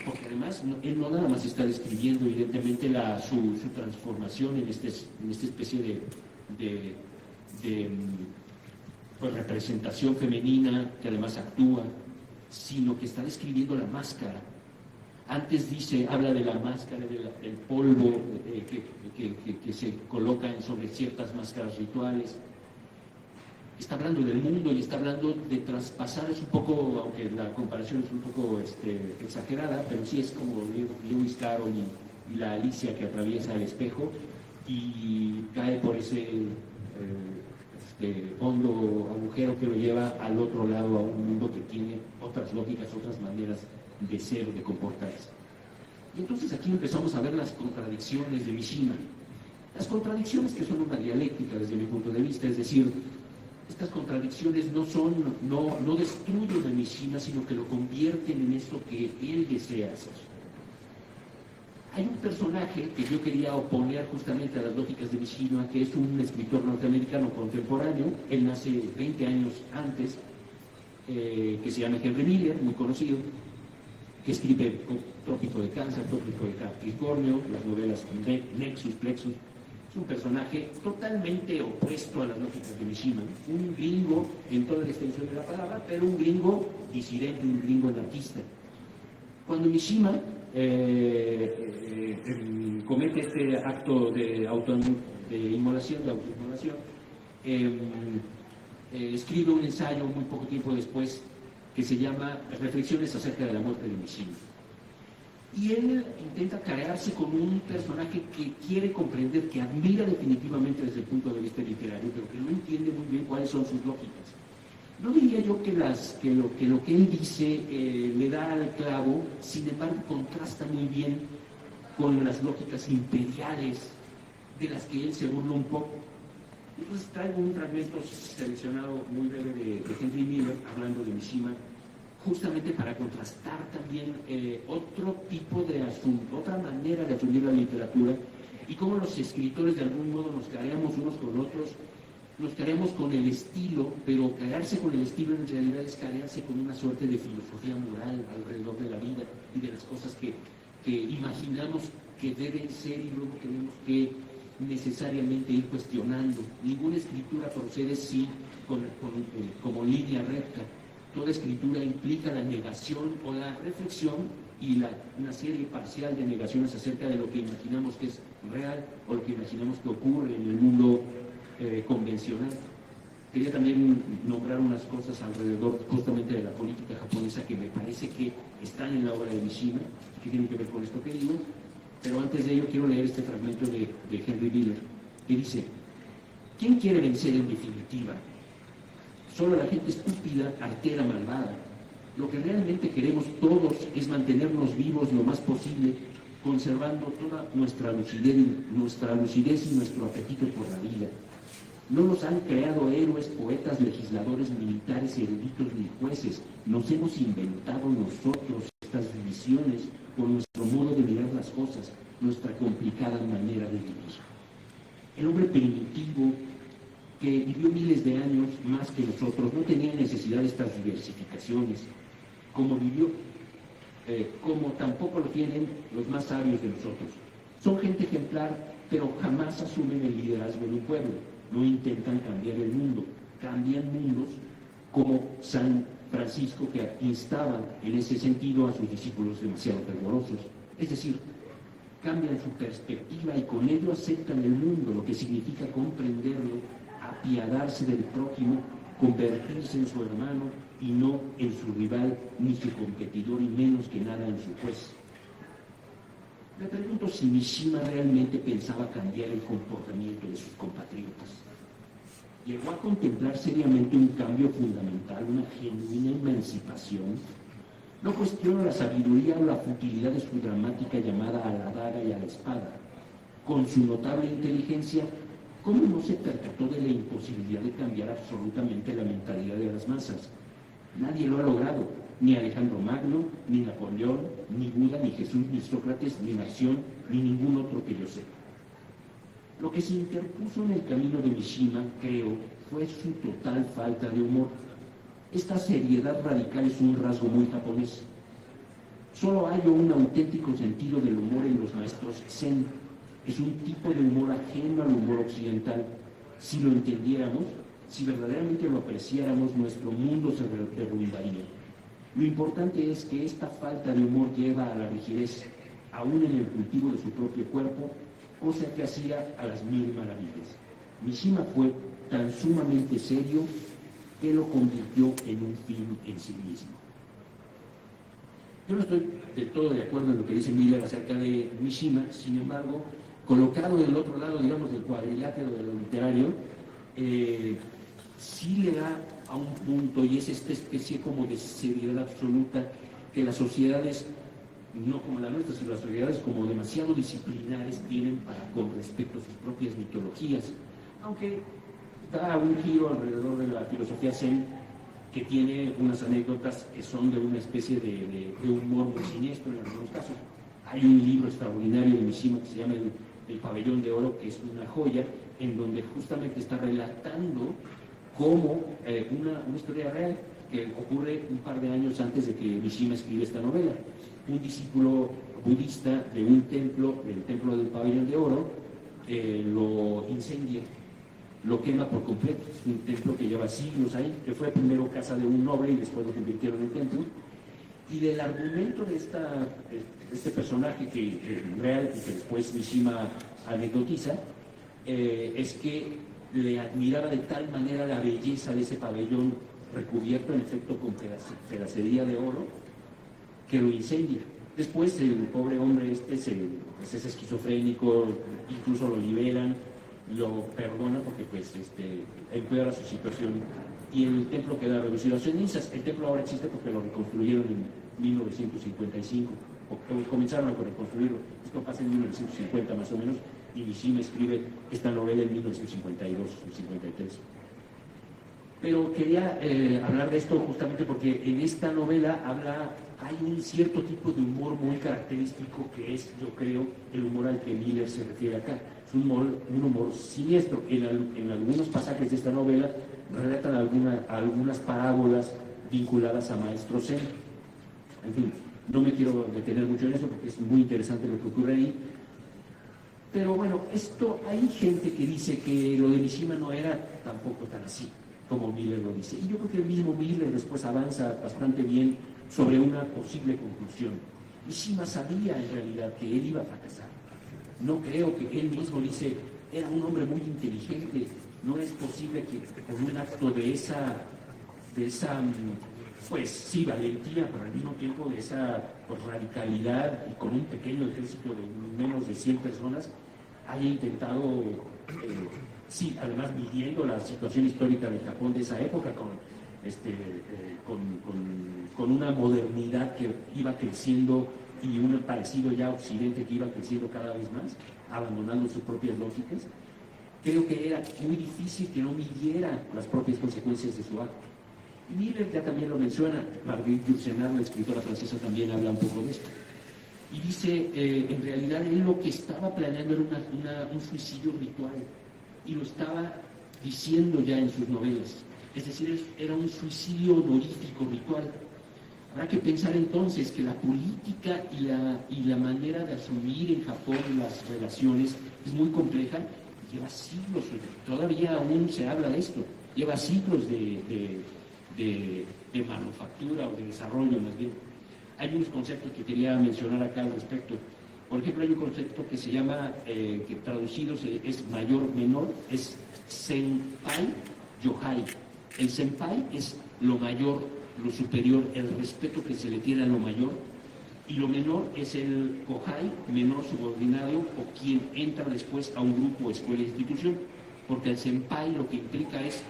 Speaker 5: Porque además él no nada más está describiendo evidentemente su transformación en esta especie de pues, representación femenina que además actúa, sino que está describiendo la máscara. Antes habla de la máscara, del polvo que se coloca sobre ciertas máscaras rituales. Está hablando del mundo y está hablando de traspasar, es un poco, aunque la comparación es un poco exagerada, pero sí es como Lewis Carroll y la Alicia que atraviesa el espejo y cae por ese hondo agujero que lo lleva al otro lado, a un mundo que tiene otras lógicas, otras maneras de ser, de comportarse. Y entonces aquí empezamos a ver las contradicciones de Mishima. Las contradicciones que son una dialéctica desde mi punto de vista, es decir, estas contradicciones no destruyen a Mishima, sino que lo convierten en esto que él desea hacer. Hay un personaje que yo quería oponer justamente a las lógicas de Mishima, que es un escritor norteamericano contemporáneo. Él nace 20 años antes, que se llama Henry Miller, muy conocido, que escribe Trópico de Cáncer, Trópico de Capricornio, las novelas Nexus, Plexus. Es un personaje totalmente opuesto a las lógicas de Mishima, un gringo en toda la extensión de la palabra, pero un gringo disidente, un gringo anarquista. Cuando Mishima comete este acto de autoinmolación, escribe un ensayo muy poco tiempo después que se llama Reflexiones acerca de la muerte de Mishima. Y él intenta cargarse con un personaje que quiere comprender, que admira definitivamente desde el punto de vista literario, pero que no entiende muy bien cuáles son sus lógicas. No diría yo que lo que él dice le da al clavo, sin embargo contrasta muy bien con las lógicas imperiales de las que él se burla un poco. Entonces traigo un fragmento seleccionado muy breve de Henry Miller hablando de Mishima, justamente para contrastar también otro tipo de asunto, otra manera de asumir la literatura y cómo los escritores de algún modo nos cargamos unos con otros nos caemos con el estilo, pero caerse con el estilo en realidad es caerse con una suerte de filosofía moral alrededor de la vida y de las cosas que imaginamos que deben ser y luego tenemos que necesariamente ir cuestionando. Ninguna escritura procede sí como línea recta. Toda escritura implica la negación o la reflexión y una serie parcial de negaciones acerca de lo que imaginamos que es real o lo que imaginamos que ocurre en el mundo convencional. Quería también nombrar unas cosas alrededor justamente de la política japonesa que me parece que están en la obra de Mishima, que tienen que ver con esto que digo, pero antes de ello quiero leer este fragmento de Henry Miller, que dice: ¿quién quiere vencer en definitiva? Solo la gente estúpida, artera, malvada. Lo que realmente queremos todos es mantenernos vivos lo más posible, conservando toda nuestra lucidez y nuestro apetito por la vida. No nos han creado héroes, poetas, legisladores, militares, eruditos ni jueces. Nos hemos inventado nosotros estas divisiones por nuestro modo de mirar las cosas, nuestra complicada manera de vivir. El hombre primitivo, que vivió miles de años más que nosotros, no tenía necesidad de estas diversificaciones, como tampoco lo tienen los más sabios de nosotros. Son gente ejemplar, pero jamás asumen el liderazgo de un pueblo. No intentan cambiar el mundo, cambian mundos, como San Francisco, que instaba en ese sentido a sus discípulos demasiado fervorosos. Es decir, cambian su perspectiva y con ello aceptan el mundo, lo que significa comprenderlo, apiadarse del prójimo, convertirse en su hermano y no en su rival ni su competidor, y menos que nada en su juez. Me pregunto si Mishima realmente pensaba cambiar el comportamiento de sus compatriotas. ¿Llegó a contemplar seriamente un cambio fundamental, una genuina emancipación? No cuestiono la sabiduría o la futilidad de su dramática llamada a la daga y a la espada. Con su notable inteligencia, ¿cómo no se percató de la imposibilidad de cambiar absolutamente la mentalidad de las masas? Nadie lo ha logrado, ni Alejandro Magno, ni Napoleón, ni Buda, ni Jesús, ni Sócrates, ni Nación, ni ningún otro que yo sepa. Lo que se interpuso en el camino de Mishima, creo, fue su total falta de humor. Esta seriedad radical es un rasgo muy japonés. Solo hay un auténtico sentido del humor en los maestros zen. Es un tipo de humor ajeno al humor occidental. Si lo entendiéramos, si verdaderamente lo apreciáramos, nuestro mundo se derrumbaría. Lo importante es que esta falta de humor lleva a la rigidez, aún en el cultivo de su propio cuerpo, cosa que hacía a las mil maravillas. Mishima fue tan sumamente serio que lo convirtió en un fin en sí mismo. Yo no estoy del todo de acuerdo en lo que dice Miller acerca de Mishima, sin embargo, colocado del otro lado, digamos, del cuadrilátero de lo literario, sí le da a un punto, y es esta especie como de seriedad absoluta que las sociedades, no como la nuestra, sino las sociedades como demasiado disciplinares tienen con respecto a sus propias mitologías, aunque da un giro alrededor de la filosofía zen, que tiene unas anécdotas que son de una especie de humor muy siniestro en algunos casos. Hay un libro extraordinario de Mishima que se llama El Pabellón de Oro, que es una joya, en donde justamente está relatando como una historia real que ocurre un par de años antes de que Mishima escribe esta novela. Un discípulo budista de un templo, del templo del Pabellón de Oro, lo incendia, lo quema por completo. Es un templo que lleva siglos ahí, que fue primero casa de un noble y después lo convirtieron en templo. Y del argumento de este personaje real y que después Mishima anecdotiza, es que le admiraba de tal manera la belleza de ese pabellón recubierto en efecto con pedacería de oro, que lo incendia. Después el pobre hombre es esquizofrénico, incluso lo liberan, lo perdona porque empeora su situación y el templo queda reducido a cenizas. El templo ahora existe porque lo reconstruyeron en 1955, o comenzaron a reconstruirlo. Esto pasa en 1950 más o menos, y Mishima escribe esta novela en 1952 o 53. Pero quería hablar de esto justamente porque en esta novela hay un cierto tipo de humor muy característico que es, yo creo, el humor al que Miller se refiere acá. Es un humor siniestro. En algunos pasajes de esta novela relatan algunas parábolas vinculadas a Maestro Zen. En fin, no me quiero detener mucho en eso porque es muy interesante lo que ocurre ahí. Pero bueno, hay gente que dice que lo de Mishima no era tampoco tan así como Miller lo dice. Y yo creo que el mismo Miller después avanza bastante bien sobre una posible conclusión. Mishima sabía en realidad que él iba a fracasar. No creo que él mismo dice, era un hombre muy inteligente, no es posible que con un acto de esa pues sí, valentía, pero al mismo tiempo de esa pues, radicalidad y con un pequeño ejército de menos de 100 personas, haya intentado, sí, además midiendo la situación histórica de Japón de esa época, con una modernidad que iba creciendo y un parecido ya a Occidente que iba creciendo cada vez más, abandonando sus propias lógicas. Creo que era muy difícil que no midiera las propias consecuencias de su acto. Y Miller ya también lo menciona, Marguerite Yourcenar, la escritora francesa, también habla un poco de esto. Y dice, en realidad él lo que estaba planeando era un suicidio ritual, y lo estaba diciendo ya en sus novelas. Es decir, era un suicidio honorífico ritual. Habrá que pensar entonces que la política y la manera de asumir en Japón las relaciones es muy compleja, lleva siglos, todavía aún se habla de esto, lleva siglos de manufactura o de desarrollo más bien. Hay unos conceptos que quería mencionar acá al respecto. Por ejemplo, hay un concepto que se llama, que traducido es mayor-menor, es senpai yohai. El senpai es lo mayor, lo superior, el respeto que se le tiene a lo mayor, y lo menor es el kohai, menor subordinado, o quien entra después a un grupo, escuela, institución, porque el senpai lo que implica es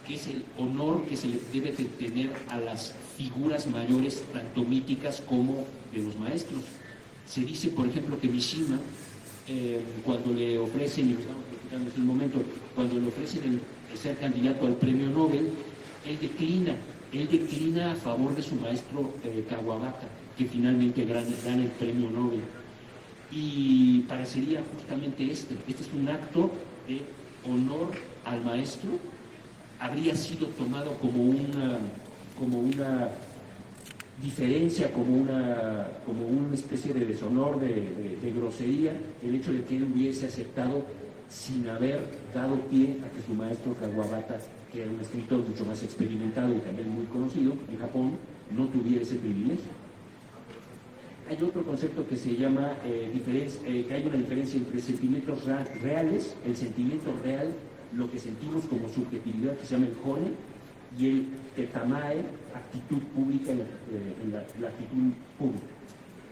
Speaker 5: que es el honor que se le debe de tener a las figuras mayores, tanto míticas como de los maestros. Se dice, por ejemplo, que Mishima, cuando le ofrecen, y lo estamos platicando en un momento, cuando le ofrecen el ser candidato al premio Nobel, él declina a favor de su maestro Kawabata, que finalmente gana el premio Nobel. Y parecería justamente este es un acto de honor al maestro. Habría sido tomado como una diferencia, como una especie de deshonor, de grosería, el hecho de que él hubiese aceptado sin haber dado pie a que su maestro Kawabata, que era un escritor mucho más experimentado y también muy conocido en Japón, no tuviera ese privilegio. Hay otro concepto que se llama, que hay una diferencia entre sentimientos reales, el sentimiento real, lo que sentimos como subjetividad, que se llama el hone, y el tetamae, actitud pública, la actitud pública.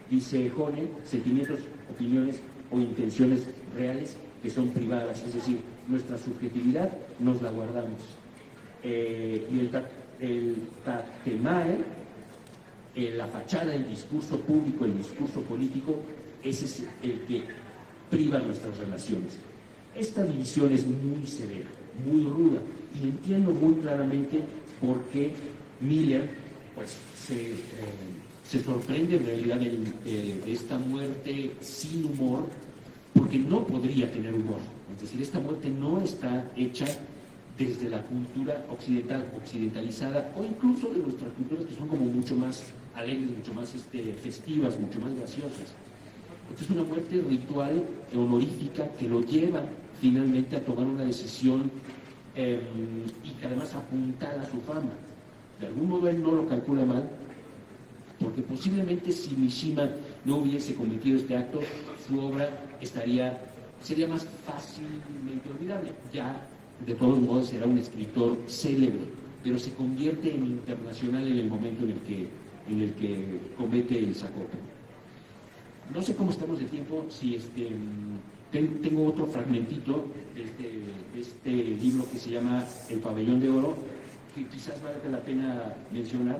Speaker 5: Dice hone, sentimientos, opiniones o intenciones reales que son privadas, es decir, nuestra subjetividad nos la guardamos. Y el tatemae, la fachada, el discurso público, el discurso político, ese es el que priva nuestras relaciones. Esta división es muy severa, muy ruda, y entiendo muy claramente por qué Miller pues, se sorprende en realidad de esta muerte sin humor, porque no podría tener humor. Es decir, esta muerte no está hecha desde la cultura occidentalizada, o incluso de nuestras culturas que son como mucho más alegres, mucho más festivas, mucho más graciosas. Es una muerte ritual, honorífica, que lo lleva finalmente a tomar una decisión y que además apuntala a su fama. De algún modo él no lo calcula mal, porque posiblemente si Mishima no hubiese cometido este acto, su obra sería más fácilmente olvidable. Ya, de todos modos, será un escritor célebre, pero se convierte en internacional en el momento en el que comete el Sakoku. No sé cómo estamos de tiempo, si tengo otro fragmentito de este libro que se llama El Pabellón de Oro, que quizás valga la pena mencionar,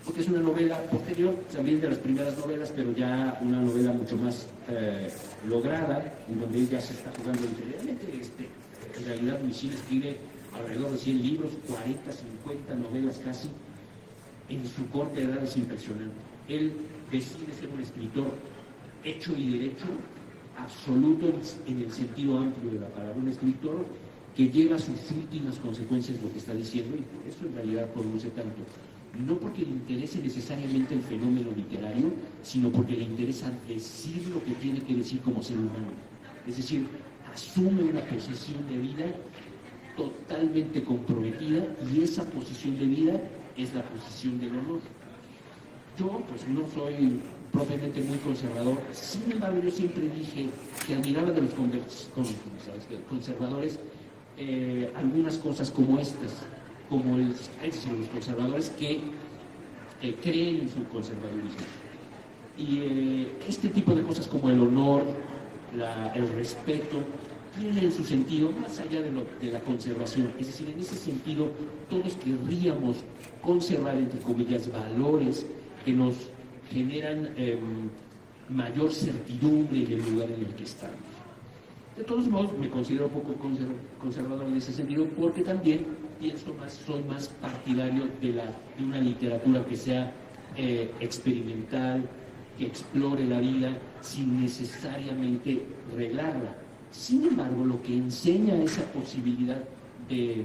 Speaker 5: porque es una novela posterior, también de las primeras novelas, pero ya una novela mucho más lograda, en donde ella se está jugando diferentemente. En realidad Mishima escribe alrededor de 100 libros, 40, 50 novelas casi. En su corta edad es impresionante. Él decide ser un escritor hecho y derecho, absoluto en el sentido amplio de la palabra, un escritor que lleva a sus últimas consecuencias lo que está diciendo, y por eso en realidad produce tanto. No porque le interese necesariamente el fenómeno literario, sino porque le interesa decir lo que tiene que decir como ser humano. Es decir, asume una posición de vida totalmente comprometida, y esa posición de vida es la posición del honor. Yo, pues, no soy propiamente muy conservador, sin embargo, yo siempre dije que admiraba de los conservadores algunas cosas como estas, como los conservadores que creen en su conservadurismo. Y este tipo de cosas como el honor, el respeto, tienen su sentido más allá de la conservación. Es decir, en ese sentido, todos querríamos conservar, entre comillas, valores que nos generan mayor certidumbre en el lugar en el que estamos. De todos modos, me considero poco conservador en ese sentido, porque también soy más partidario de una literatura que sea experimental, que explore la vida sin necesariamente reglarla. Sin embargo, lo que enseña esa posibilidad de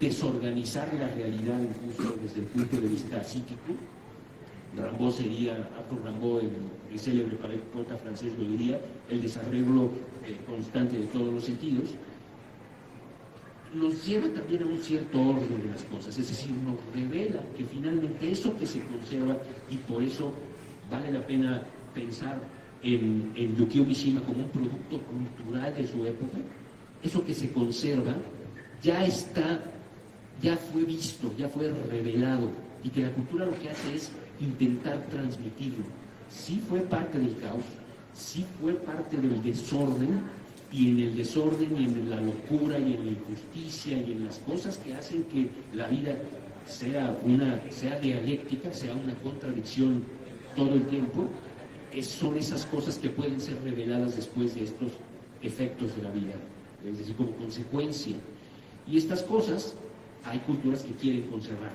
Speaker 5: desorganizar la realidad, incluso desde el punto de vista psíquico, Arthur Rimbaud, el célebre poeta francés, lo diría, el desarreglo constante de todos los sentidos, nos lleva también a un cierto orden de las cosas, es decir, nos revela que finalmente eso que se conserva, y por eso vale la pena pensar en Yukio Mishima como un producto cultural de su época, eso que se conserva ya fue visto, ya fue revelado, y que la cultura lo que hace es intentar transmitirlo. Sí fue parte del caos, sí fue parte del desorden, y en el desorden y en la locura y en la injusticia y en las cosas que hacen que la vida sea dialéctica, sea una contradicción todo el tiempo, son esas cosas que pueden ser reveladas después de estos efectos de la vida, es decir, como consecuencia. Y estas cosas, hay culturas que quieren conservar,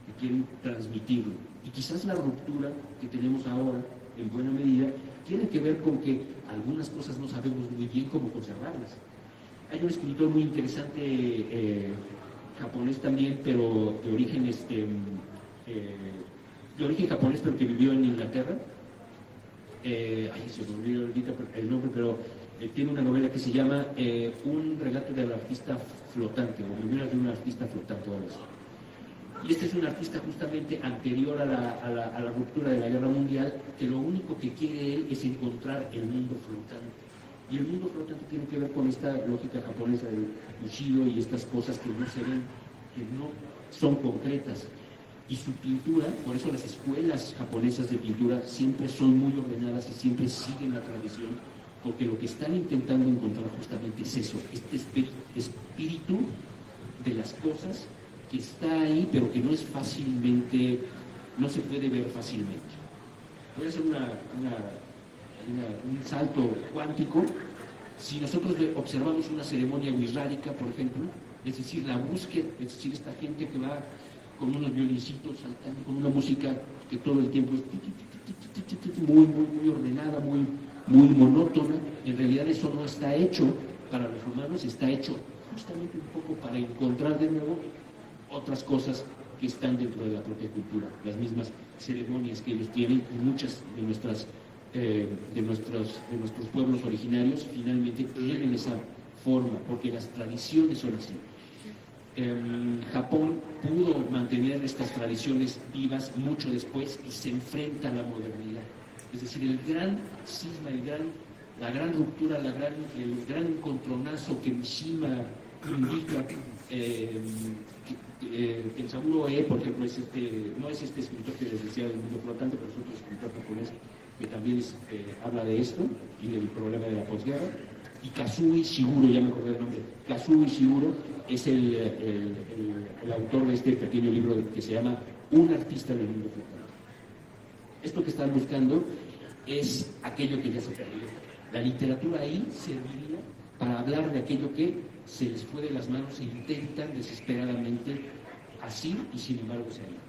Speaker 5: que quieren transmitirlo. Y quizás la ruptura que tenemos ahora, en buena medida, tiene que ver con que algunas cosas no sabemos muy bien cómo conservarlas. Hay un escritor muy interesante, japonés también, pero de origen japonés, pero que vivió en Inglaterra. Se me olvidó ahorita el nombre, pero tiene una novela que se llama Un relato del artista flotante, o Memorias de un artista flotante, algo así. Y este es un artista justamente anterior a la ruptura de la Guerra Mundial, que lo único que quiere él es encontrar el mundo flotante. Y el mundo flotante tiene que ver con esta lógica japonesa del Bushido y estas cosas que no se ven, que no son concretas. Y su pintura, por eso las escuelas japonesas de pintura siempre son muy ordenadas y siempre siguen la tradición, porque lo que están intentando encontrar justamente es eso, este espíritu de las cosas que está ahí, pero que no se puede ver fácilmente. Voy a hacer un salto cuántico. Si nosotros observamos una ceremonia wixárika, por ejemplo, es decir, la búsqueda, es decir, esta gente que va con unos violincitos saltando, con una música que todo el tiempo es muy, muy, muy ordenada, muy, muy monótona. En realidad eso no está hecho para los humanos, está hecho justamente un poco para encontrar de nuevo otras cosas que están dentro de la propia cultura, las mismas ceremonias que ellos tienen, y muchas de nuestros pueblos originarios finalmente tienen esa forma, porque las tradiciones son así. Japón pudo mantener estas tradiciones vivas mucho después y se enfrenta a la modernidad. Es decir, el gran cisma, la gran ruptura, el gran encontronazo que Mishima indica, Kenzaburo por ejemplo, no es este escritor que les decía del mundo flotante, pero es otro escritor japonés que también habla de esto y del problema de la posguerra. Y Kazuo Ishiguro, ya me acordé del nombre, Kazuo Ishiguro es el autor de este pequeño libro que se llama Un artista en el mundo flotante. Esto que están buscando es aquello que ya se perdió. La literatura ahí serviría para hablar de aquello que se les fue de las manos e intentan desesperadamente así, y sin embargo se ha ido.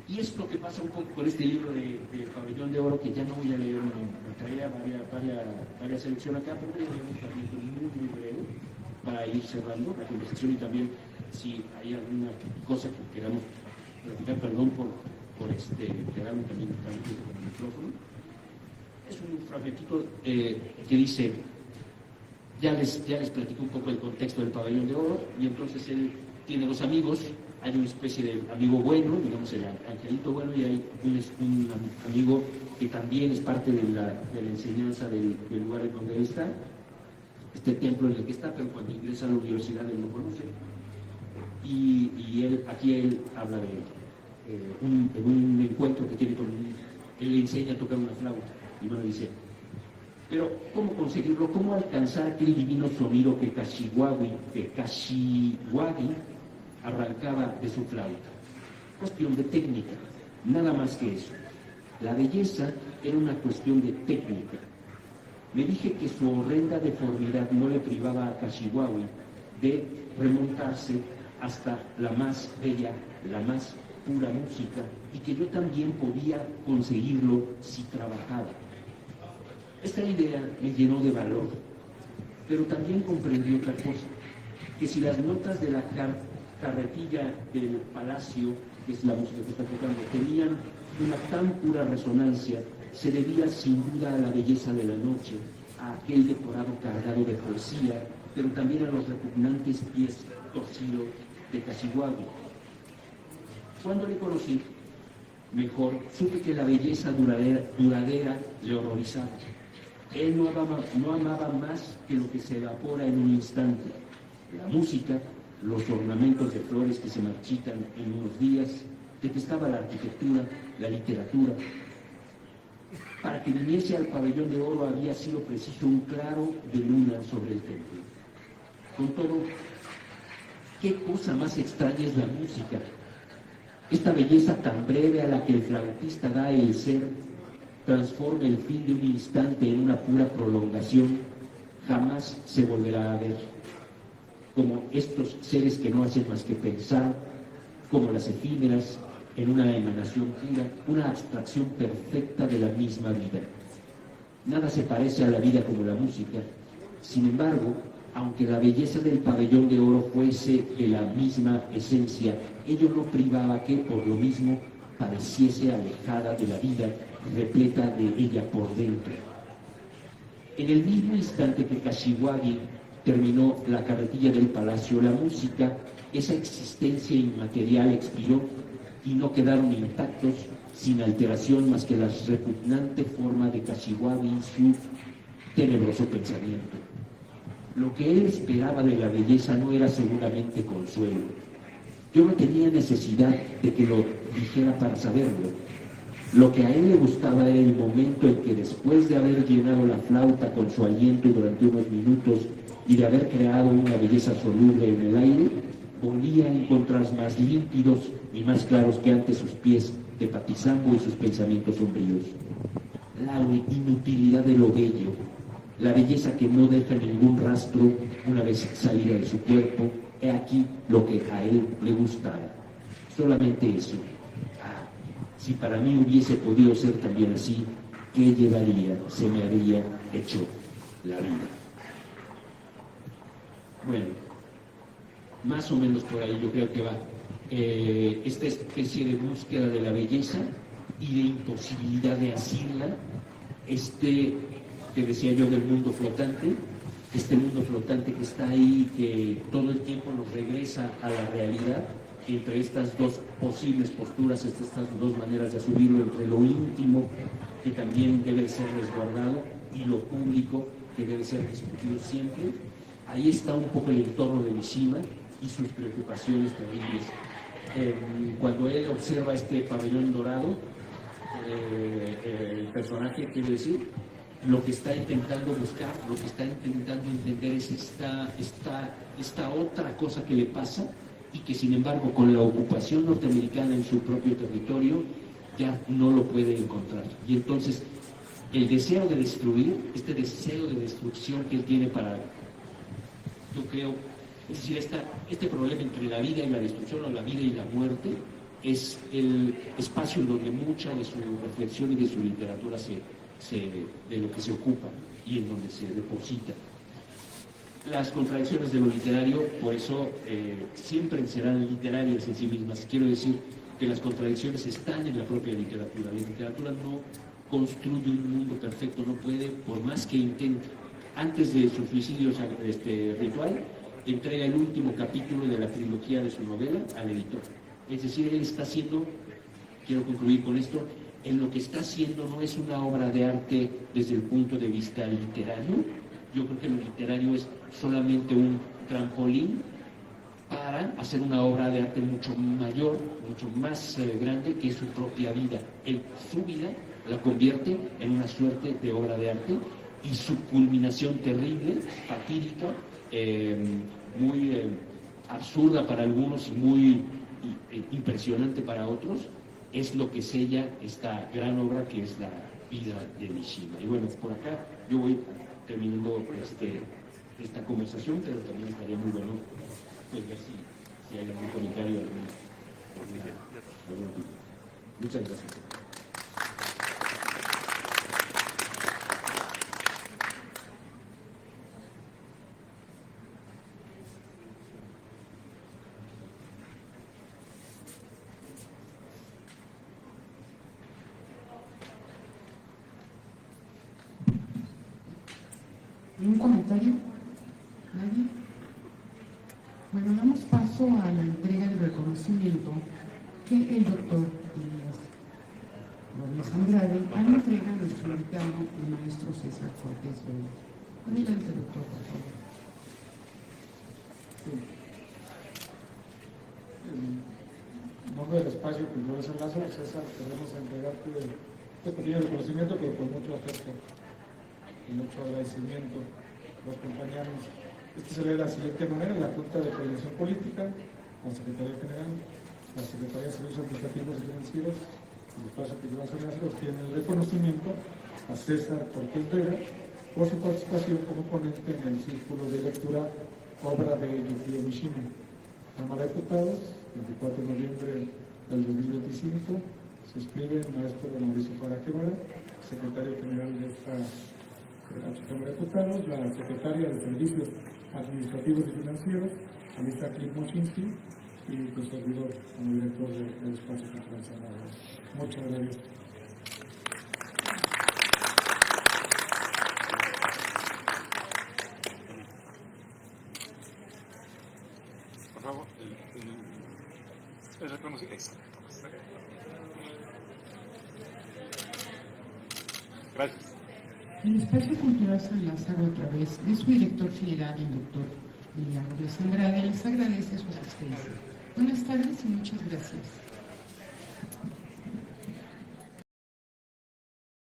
Speaker 5: Y es lo que pasa un poco con este libro de Pabellón de Oro, que ya no voy a leer, me traía varias selecciones acá, pero voy a leer un fragmento muy breve para ir cerrando la conversación, y también si hay alguna cosa que queramos platicar, perdón por quedarme también con el micrófono. Es un fragmentito que dice, ya les platico un poco el contexto del Pabellón de Oro, y entonces él tiene dos amigos. Hay una especie de amigo bueno, digamos el angelito bueno, y hay un amigo que también es parte de la enseñanza del lugar en donde él está, este templo en el que está, pero cuando ingresa a la universidad él lo conoce. Y aquí él habla de un encuentro que tiene con él le enseña a tocar una flauta, y bueno, dice, pero ¿cómo conseguirlo? ¿Cómo alcanzar aquel divino sonido que Kashiwagi arrancaba de su flauta? Cuestión de técnica, nada más que eso. La belleza era una cuestión de técnica. Me dije que su horrenda deformidad no le privaba a Kashiwagi de remontarse hasta la más bella, la más pura música, y que yo también podía conseguirlo si trabajaba. Esta idea me llenó de valor, pero también comprendí otra cosa, que si las notas de la carretilla del palacio, que es la música que está tocando, tenían una tan pura resonancia, se debía sin duda a la belleza de la noche, a aquel decorado cargado de poesía, pero también a los repugnantes pies torcidos de Kashiwagi. Cuando le conocí mejor, supe que la belleza duradera le horrorizaba. Él no amaba más que lo que se evapora en un instante: la música, los ornamentos de flores que se marchitan en unos días. Detestaba la arquitectura, la literatura. Para que viniese al Pabellón de Oro había sido preciso un claro de luna sobre el templo. Con todo, ¿qué cosa más extraña es la música? Esta belleza tan breve a la que el flautista da el ser, transforma el fin de un instante en una pura prolongación, jamás se volverá a ver. Como estos seres que no hacen más que pensar, como las efímeras, en una emanación pura, una abstracción perfecta de la misma vida. Nada se parece a la vida como la música. Sin embargo, aunque la belleza del Pabellón de Oro fuese de la misma esencia, ello no privaba que, por lo mismo, pareciese alejada de la vida, repleta de ella por dentro. En el mismo instante que Kashiwagi terminó la carretilla del palacio, la música, esa existencia inmaterial, expiró, y no quedaron intactos, sin alteración más que la repugnante forma de Kashiwagi y su tenebroso pensamiento. Lo que él esperaba de la belleza no era seguramente consuelo. Yo no tenía necesidad de que lo dijera para saberlo. Lo que a él le gustaba era el momento en que, después de haber llenado la flauta con su aliento durante unos minutos y de haber creado una belleza soluble en el aire, volvía a encontrar más límpidos y más claros que antes sus pies de patizango y sus pensamientos sombríos. La inutilidad de lo bello, la belleza que no deja ningún rastro una vez salida de su cuerpo, he aquí lo que a él le gustaba. Solamente eso. Si para mí hubiese podido ser también así, ¿qué llevaría? Se me habría hecho la vida. Bueno, más o menos por ahí yo creo que va esta especie de búsqueda de la belleza y de imposibilidad de asirla, que decía yo del mundo flotante, este mundo flotante que está ahí, que todo el tiempo nos regresa a la realidad, entre estas dos posibles posturas, estas dos maneras de asumirlo, entre lo íntimo, que también debe ser resguardado, y lo público, que debe ser discutido siempre. Ahí está un poco el entorno de Mishima y sus preocupaciones terribles. Cuando él observa este pabellón dorado, el personaje, quiero decir, lo que está intentando buscar, lo que está intentando entender es esta otra cosa que le pasa, y que sin embargo con la ocupación norteamericana en su propio territorio ya no lo puede encontrar. Y entonces el deseo de destruir, este deseo de destrucción que él tiene para, yo creo, es decir, este problema entre la vida y la destrucción, o la vida y la muerte, es el espacio en donde mucha de su reflexión y de su literatura de lo que se ocupa y en donde se deposita. Las contradicciones de lo literario, por eso, siempre serán literarias en sí mismas. Quiero decir que las contradicciones están en la propia literatura. La literatura no construye un mundo perfecto, no puede, por más que intente. Antes de su suicidio ritual, entrega el último capítulo de la trilogía de su novela al editor. Es decir, él está haciendo, quiero concluir con esto, en lo que está haciendo no es una obra de arte desde el punto de vista literario. Yo creo que lo literario es solamente un trampolín para hacer una obra de arte mucho mayor, mucho más grande, que es su propia vida. Él, su vida la convierte en una suerte de obra de arte, y su culminación terrible, fatídica, muy absurda para algunos y muy impresionante para otros, es lo que sella esta gran obra que es la vida de Mishima. Y bueno, por acá yo voy terminando esta conversación, pero también estaría muy bueno pues ver si hay algún comentario. Muchas gracias.
Speaker 2: ¿Un comentario? ¿Nadie? Bueno, damos paso a la entrega del reconocimiento que el doctor Elías Andrade entrega a nuestro invitado, el maestro César Cortés Vela. Adelante, doctor, por favor.
Speaker 3: En nombre del espacio Cultural San Lázaro, César, queremos entregarte este pequeño reconocimiento, pero con mucho afecto y mucho agradecimiento a los compañeros. Este se lee de la siguiente manera: la Junta de Coordinación Política, la Secretaría General, la Secretaría de Servicios Administrativos y Financieros, el espacio Cultural San Lázaro, tiene el reconocimiento a César Cortés Vela por su participación como ponente en el círculo de lectura obra de Yukio Mishima. Cámara de Diputados, 24 de noviembre del 2025, se inscribe el maestro Mauricio Parra Guevara, secretario general de esta Cámara de Diputados, la secretaria de Servicios Administrativos y Financieros, Alisa Clip Mochinski, y tu servidor como director del Espacio Cultural San Lázaro. Muchas gracias.
Speaker 1: Por favor, el reconocimiento. Gracias.
Speaker 2: El Espacio Cultural San Lázaro, a través de su director general, el doctor Elías Andrade, les agradece su asistencia. Buenas tardes y muchas gracias.